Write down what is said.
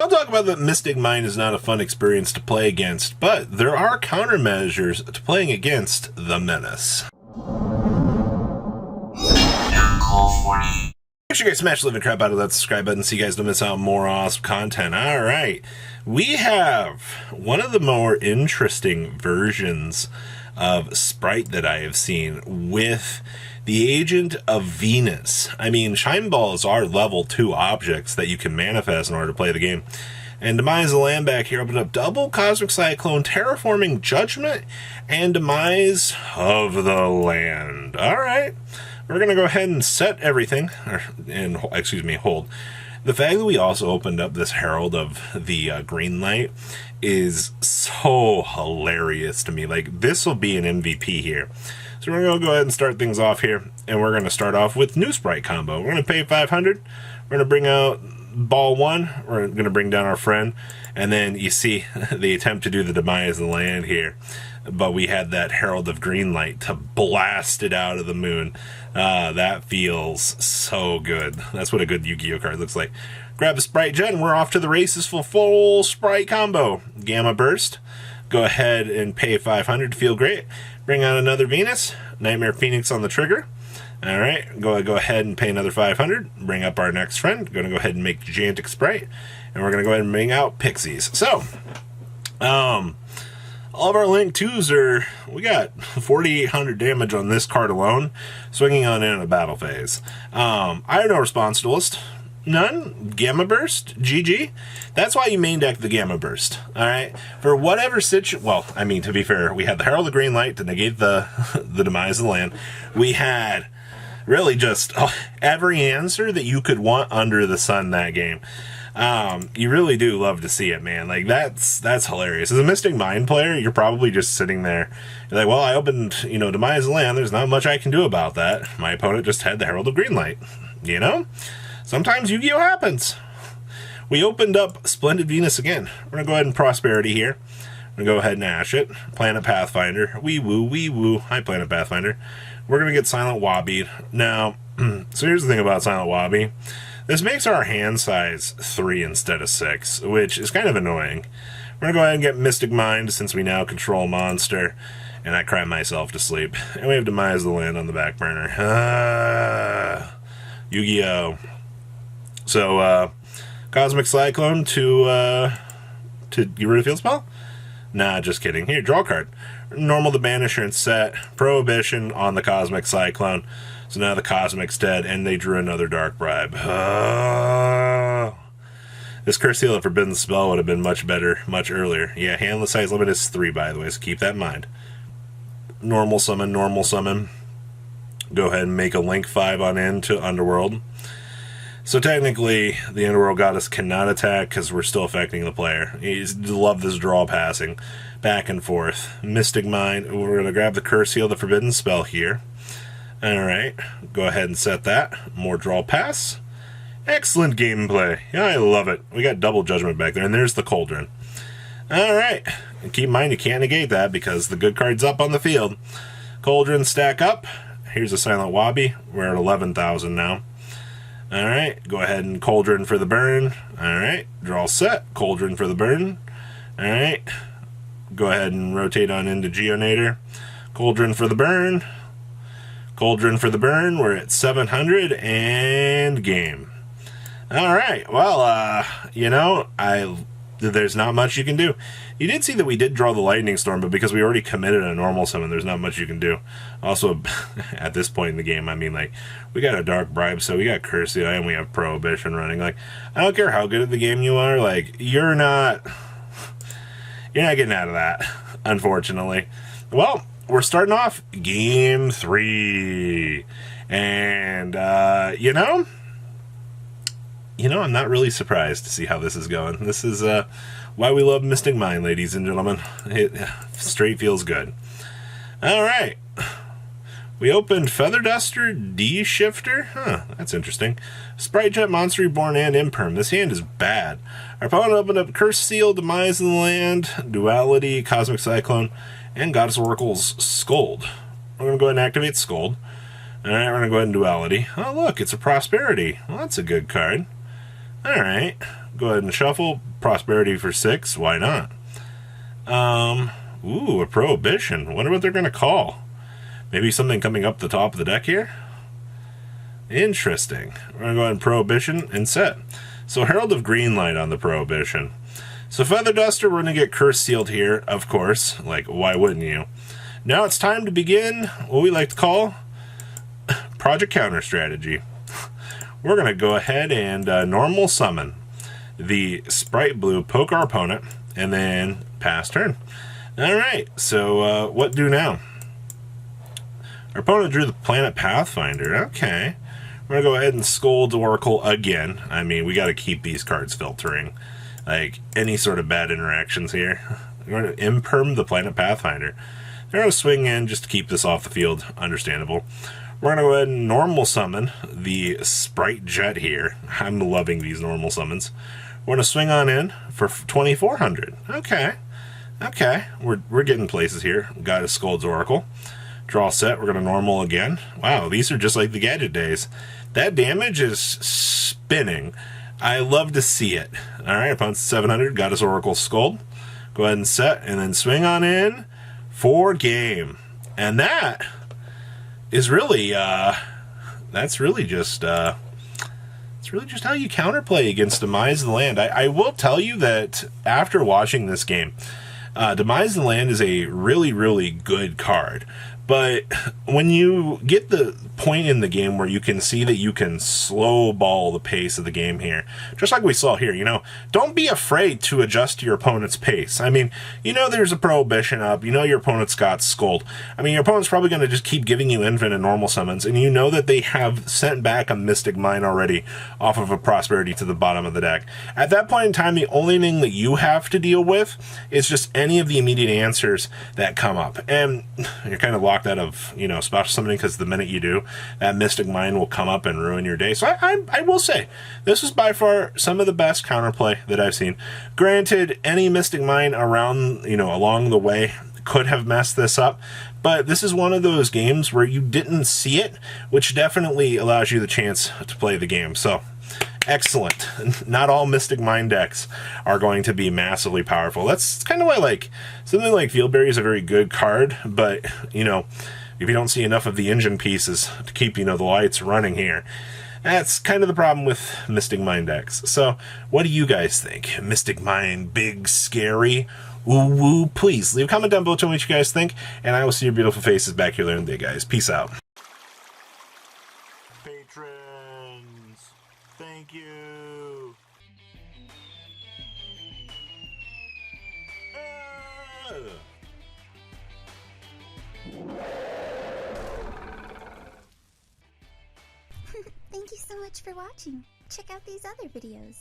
I'll talk about that Mystic Mind is not a fun experience to play against, but there are countermeasures to playing against the Menace. Make sure you guys smash the living crap out of that subscribe button so you guys don't miss out on more awesome content. Alright, we have one of the more interesting versions of Sprite that I have seen with the Agent of Venus. I mean, Shine Balls are level 2 objects that you can manifest in order to play the game. And Demise the land back here opened up double Cosmic Cyclone, Terraforming Judgment, and Demise of the Land. Alright, we're going to go ahead and set everything, hold. The fact that we also opened up this Herald of the Green Light is so hilarious to me. Like, this will be an MVP here. So we're going to go ahead and start things off here, and we're going to start off with new Sprite combo. We're going to pay 500. We're going to bring out ball 1. We're going to bring down our friend, and then you see the attempt to do the Demise of the Land here. But we had that Herald of Green Light to blast it out of the moon. That feels so good. That's what a good Yu-Gi-Oh card looks like. Grab the Sprite Gen. We're off to the races for full Sprite combo. Gamma Burst. Go ahead and pay 500 to feel great. Bring out another Venus. Nightmare Phoenix on the trigger. Alright, go ahead and pay another 500. Bring up our next friend. Going to go ahead and make Gigantic Sprite. And we're going to go ahead and bring out Pixies. So, all of our Link 2s are, we got 4,800 damage on this card alone, swinging on in a battle phase. I have no Response Duelist. None. Gamma Burst. GG. That's why you main deck the Gamma Burst. Alright? For whatever well, I mean, to be fair, we had the Herald of Green Light to negate the Demise of the Land. We had really just every answer that you could want under the sun that game. You really do love to see it, man. Like, that's hilarious. As a Mystic Mind player, you're probably just sitting there. You're like, well, I opened, Demise of the Land. There's not much I can do about that. My opponent just had the Herald of Green Light. Sometimes Yu-Gi-Oh happens. We opened up Splendid Venus again. We're going to go ahead and Prosperity here. We're going to go ahead and Ash it. Planet Pathfinder. Wee woo, wee woo. Hi, Planet Pathfinder. We're going to get Silent Wobby. Now, so here's the thing about Silent Wobby. This makes our hand size 3 instead of 6, which is kind of annoying. We're going to go ahead and get Mystic Mind since we now control Monster. And I cry myself to sleep. And we have Demise of the Land on the back burner. Yu-Gi-Oh! So, Cosmic Cyclone to get rid of Field Spell? Nah, just kidding. Here, draw a card. Normal the Banisher and set. Prohibition on the Cosmic Cyclone. So now the Cosmic's dead, and they drew another Dark Bribe. This Curse Seal of Forbidden Spell would have been much better, much earlier. Yeah, handless size limit is 3, by the way, so keep that in mind. Normal summon, normal summon. Go ahead and make a Link 5 on in to Underworld. So technically, the Underworld Goddess cannot attack because we're still affecting the player. You love this draw passing. Back and forth. Mystic Mind. We're going to grab the Curse Seal, the Forbidden Spell here. Alright. Go ahead and set that. More draw pass. Excellent gameplay. Yeah, I love it. We got double Judgment back there, and there's the Cauldron. Alright. And keep in mind, you can't negate that because the good card's up on the field. Cauldron stack up. Here's a Silent Wobby. We're at 11,000 now. Alright, go ahead and Cauldron for the burn. Alright, draw set. Cauldron for the burn. Alright, go ahead and rotate on into Geonator. Cauldron for the burn. Cauldron for the burn. We're at 700 and game. Alright, well, there's not much you can do. You did see that we did draw the Lightning Storm, but because we already committed a normal summon, there's not much you can do. Also, at this point in the game, I mean, like, we got a Dark Bribe, so we got Curse Seal, and we have Prohibition running. Like, I don't care how good at the game you are, like, you're not getting out of that, unfortunately. Well, we're starting off Game 3. And, I'm not really surprised to see how this is going. This is why we love Mystic Mind, ladies and gentlemen. It straight feels good. Alright. We opened Feather Duster, D-Shifter. Huh, that's interesting. Sprite Jet, Monster Reborn, and Imperm. This hand is bad. Our opponent opened up Curse Seal, Demise of the Land, Duality, Cosmic Cyclone, and Goddess Oracle's Scold. We're going to go ahead and activate Scold. Alright, we're going to go ahead and Duality. Oh, look, it's a Prosperity. Well, that's a good card. Alright. Go ahead and shuffle. Prosperity for 6. Why not? Ooh, a Prohibition. Wonder what they're going to call. Maybe something coming up the top of the deck here? Interesting. We're going to go ahead and Prohibition and set. So Herald of Greenlight on the Prohibition. So Feather Duster, we're going to get Curse Sealed here, of course. Like, why wouldn't you? Now it's time to begin what we like to call Project Counter Strategy. We're going to go ahead and normal summon the Sprite Blue, poke our opponent, and then pass turn. Alright, so what do now? Our opponent drew the Planet Pathfinder. Okay. We're going to go ahead and Scold Oracle again. I mean, we got to keep these cards filtering. Like, any sort of bad interactions here. We're going to Imperm the Planet Pathfinder. They're going to swing in just to keep this off the field. Understandable. We're going to go ahead and normal summon the Sprite Jet here. I'm loving these normal summons. We're going to swing on in for 2,400. Okay. Okay. We're getting places here. We've got a Scold's Oracle. Draw set. We're going to normal again. Wow, these are just like the Gadget days. That damage is spinning. I love to see it. Alright, opponent's 700. Got his Oracle Scold. Go ahead and set, and then swing on in for game. And that is really, that's really just, it's really just how you counterplay against Demise the Land. I will tell you that after watching this game, Demise the Land is a really, really good card. But when you get the point in the game where you can see that you can slow ball the pace of the game here, just like we saw here, you know, don't be afraid to adjust your opponent's pace. I mean, you know there's a Prohibition up, you know your opponent's got Scold. I mean, your opponent's probably going to just keep giving you infinite normal summons, and you know that they have sent back a Mystic Mine already off of a Prosperity to the bottom of the deck. At that point in time, the only thing that you have to deal with is just any of the immediate answers that come up. And you're kind of locked out of, you know, special summoning, because the minute you do, that Mystic Mine will come up and ruin your day. So I will say, this is by far some of the best counterplay that I've seen. Granted, any Mystic Mine around, you know, along the way could have messed this up, but this is one of those games where you didn't see it, which definitely allows you the chance to play the game. So excellent. Not all Mystic Mine decks are going to be massively powerful. That's kind of why, like, something like Fieldberry is a very good card, but, you know, if you don't see enough of the engine pieces to keep, you know, the lights running here, that's kind of the problem with Mystic Mine decks. So, what do you guys think? Mystic Mine, big, scary? Woo woo, please leave a comment down below telling me what you guys think, and I will see your beautiful faces back here later in the day, guys. Peace out. Patrons, thank you. Thank you so much for watching. Check out these other videos.